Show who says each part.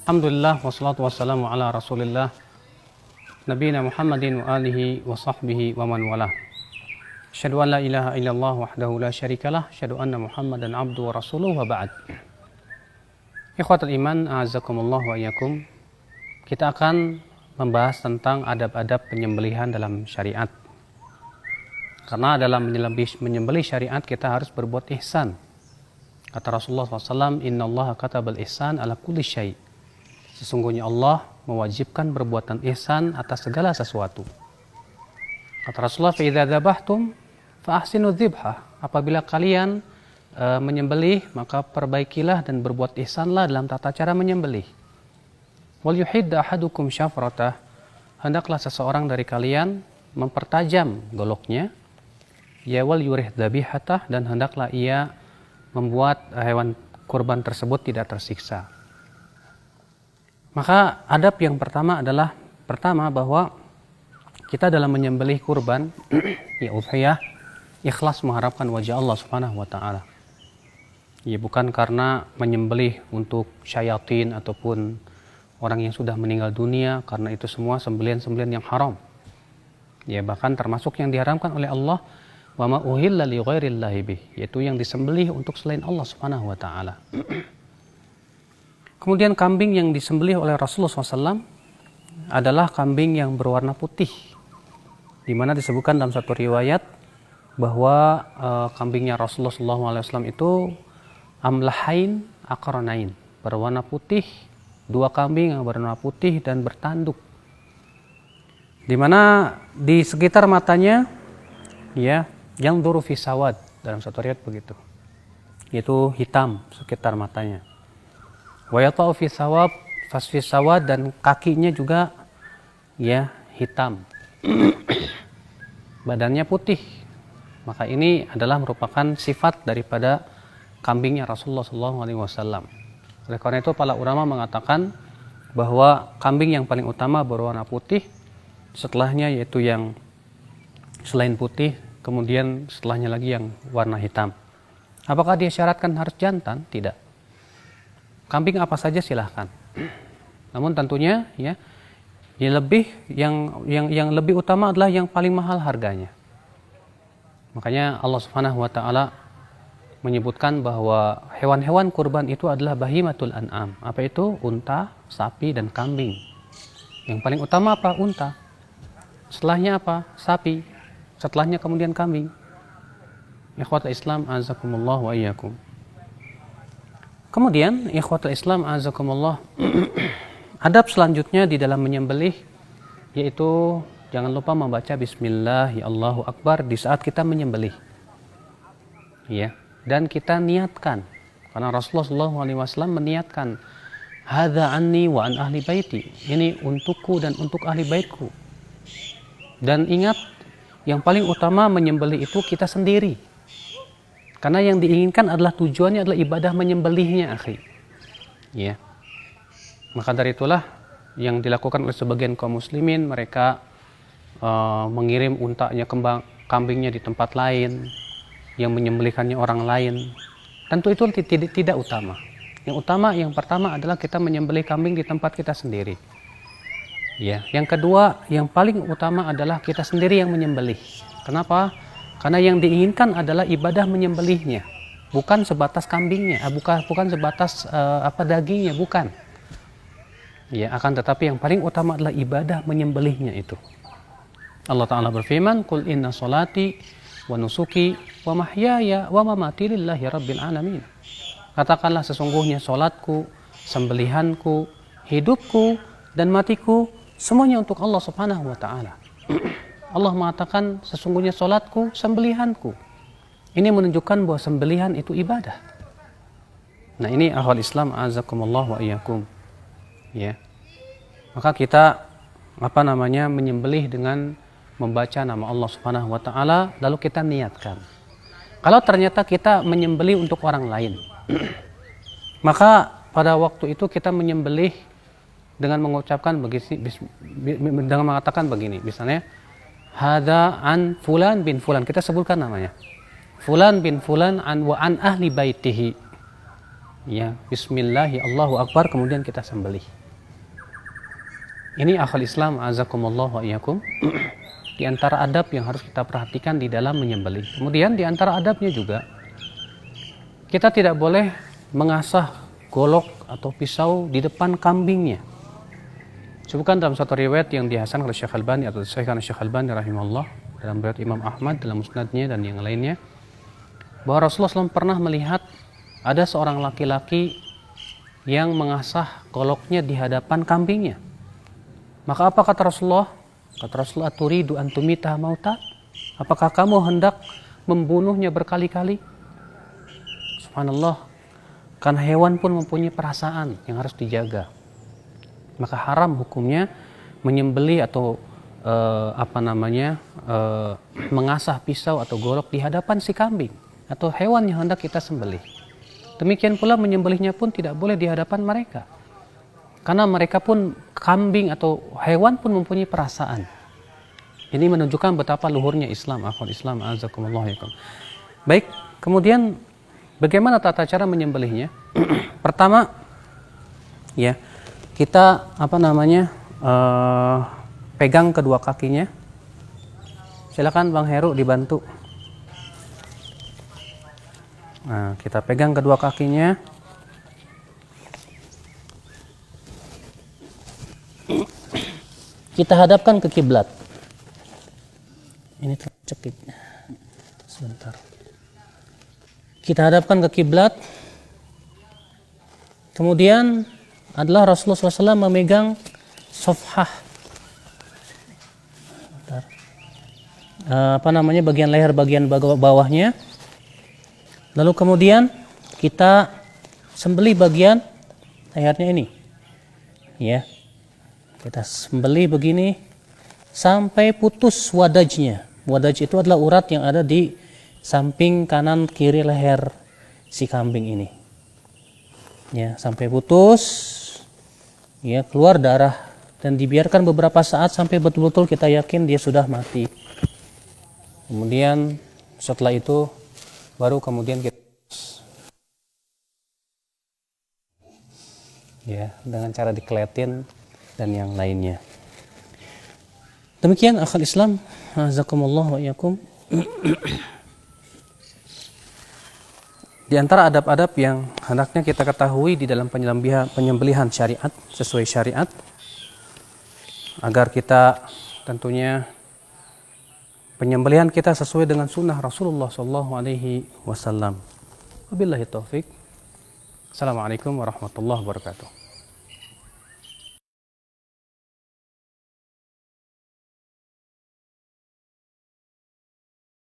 Speaker 1: Alhamdulillah wassalatu wassalamu ala Rasulillah nabiyina Muhammadin wa alihi wa sahbihi wa man walah. Asyhadu an la ilaha illallah wahdahu la syarikalah, asyhadu anna Muhammadan abduhu wa rasuluhu wa ba'd. Ikhwatul iman, a'azzakumullah wa iyyakum. Kita akan membahas tentang adab-adab penyembelihan dalam syariat. Karena dalam menyembelih syariat kita harus berbuat ihsan. Kata Rasulullah SAW, innallaha katabal ihsan ala kulli syai'. Sesungguhnya Allah mewajibkan perbuatan ihsan atas segala sesuatu. Kata Rasulullah, fa idza dzabhtum fa ahsinu dzibhah. Apabila kalian menyembelih, maka perbaikilah dan berbuat ihsanlah dalam tata cara menyembelih. Wal yuhidda ahadukum syafratah. Hendaklah seseorang dari kalian mempertajam goloknya. Ya wal yurih dzabihatah, dan hendaklah ia membuat hewan kurban tersebut tidak tersiksa. Maka adab yang pertama adalah bahwa kita dalam menyembelih kurban ya udhiyah ikhlas mengharapkan wajah Allah Subhanahu wa taala. Ya bukan karena menyembelih untuk syayatin ataupun orang yang sudah meninggal dunia, karena itu semua sembelihan-sembelihan yang haram. Ya bahkan termasuk yang diharamkan oleh Allah, wa ma uhilla li ghairillahi bih, yaitu yang disembelih untuk selain Allah Subhanahu wa taala. Kemudian kambing yang disembelih oleh Rasulullah SAW adalah kambing yang berwarna putih, di mana disebutkan dalam satu riwayat bahwa kambingnya Rasulullah SAW itu amlahain aqranain, berwarna putih, dua kambing yang berwarna putih dan bertanduk, di mana di sekitar matanya ya yang duru fi sawad, dalam satu riwayat begitu, yaitu hitam sekitar matanya. Wa yata'u fi sawab fasfi sawad, dan kakinya juga ya hitam. Badannya putih. Maka ini adalah merupakan sifat daripada kambingnya Rasulullah SAW. Oleh karena itu para ulama mengatakan bahwa kambing yang paling utama berwarna putih, setelahnya yaitu yang selain putih, kemudian setelahnya lagi yang warna hitam. Apakah dia syaratkan harus jantan? Tidak. Kambing apa saja silahkan. Namun tentunya yang lebih utama adalah yang paling mahal harganya. Makanya Allah Subhanahu wa taala menyebutkan bahwa hewan-hewan kurban itu adalah bahimatul an'am. Apa itu? Unta, sapi dan kambing. Yang paling utama apa? Unta. Setelahnya apa? Sapi. Setelahnya kemudian kambing. Ikhwatul Islam azakumullah wa iyyakum. Kemudian ikhwatul Islam azakumullah, adab selanjutnya di dalam menyembelih yaitu jangan lupa membaca bismillah ya Allahu akbar di saat kita menyembelih. Ya, dan kita niatkan, karena Rasulullah SAW meniatkan hadza anni wa an ahli baiti. Ini untukku dan untuk ahli baitku. Dan ingat, yang paling utama menyembelih itu kita sendiri. Karena yang diinginkan adalah tujuannya adalah ibadah menyembelihnya, akhi. Ya. Maka dari itulah yang dilakukan oleh sebagian kaum muslimin, mereka mengirim untanya, kambingnya di tempat lain, yang menyembelihkannya orang lain. Tentu itu tidak utama. Yang pertama adalah kita menyembelih kambing di tempat kita sendiri. Ya. Yang kedua, yang paling utama adalah kita sendiri yang menyembelih. Kenapa? Karena yang diinginkan adalah ibadah menyembelihnya, bukan sebatas kambingnya, bukan sebatas dagingnya, bukan. Ya, akan tetapi yang paling utama adalah ibadah menyembelihnya itu. Allah Ta'ala berfirman, "Qul inna sholati wa nusuki wa mahyaya wa mamati lillahi rabbil alamin." Katakanlah sesungguhnya solatku, sembelihanku, hidupku dan matiku semuanya untuk Allah Subhanahu wa taala. Allah mengatakan sesungguhnya solatku, sembelihanku. Ini menunjukkan bahwa sembelihan itu ibadah. Nah ini ahlul Islam azakumullah wa iyyakum. Ya. Maka kita menyembelih dengan membaca nama Allah Subhanahu wa taala, lalu kita niatkan. Kalau ternyata kita menyembelih untuk orang lain, maka pada waktu itu kita menyembelih dengan mengucapkan dengan mengatakan begini, misalnya hadza an fulan bin fulan, kita sebutkan namanya. Fulan bin fulan an wa an ahli baitihi. Ya, bismillahi Allahu akbar kemudian kita sembelih. Ini akhul Islam azakumullah wa iyyakum. Di antara adab yang harus kita perhatikan di dalam menyembelih. Kemudian di antara adabnya juga kita tidak boleh mengasah golok atau pisau di depan kambingnya. Sebutkan dalam satu riwayat yang dihasankan oleh Syekh Albani atau disahihkan oleh Syekh Albani rahimahullah dalam riwayat Imam Ahmad dalam musnadnya dan yang lainnya, bahwa Rasulullah SAW pernah melihat ada seorang laki-laki yang mengasah goloknya di hadapan kambingnya. Maka apa kata Rasulullah? Kata Rasulullah, turidu antumita mauta? Apakah kamu hendak membunuhnya berkali-kali? Subhanallah, kan hewan pun mempunyai perasaan yang harus dijaga. Maka haram hukumnya menyembelih atau mengasah pisau atau golok di hadapan si kambing atau hewan yang hendak kita sembelih. Demikian pula menyembelihnya pun tidak boleh di hadapan mereka. Karena mereka pun, kambing atau hewan pun mempunyai perasaan. Ini menunjukkan betapa luhurnya Islam, akhwat Islam, azakumullah yakum. Baik, kemudian bagaimana tata cara menyembelihnya? Pertama, ya, kita pegang kedua kakinya. Silakan Bang Heru dibantu. Nah, kita pegang kedua kakinya. Kita hadapkan ke kiblat. Ini tercekik. Sebentar. Kita hadapkan ke kiblat. Kemudian adalah Rasulullah SAW memegang sofhah. Bagian leher bagian bawahnya. Lalu kemudian kita sembelih bagian lehernya ini. Ya. Kita sembelih begini sampai putus wadajnya. Wadaj itu adalah urat yang ada di samping kanan kiri leher si kambing ini. Ya, sampai putus, ya, keluar darah dan dibiarkan beberapa saat sampai betul-betul kita yakin dia sudah mati. Kemudian setelah itu baru kemudian kita, ya, dengan cara dikeletin dan yang lainnya. Demikian akhul Islam, jazakumullah wa iyyakum. Di antara adab-adab yang hendaknya kita ketahui di dalam penyembelihan syariat sesuai syariat, agar kita tentunya penyembelihan kita sesuai dengan sunnah Rasulullah SAW. Wabillahi taufik. Assalamualaikum warahmatullahi wabarakatuh.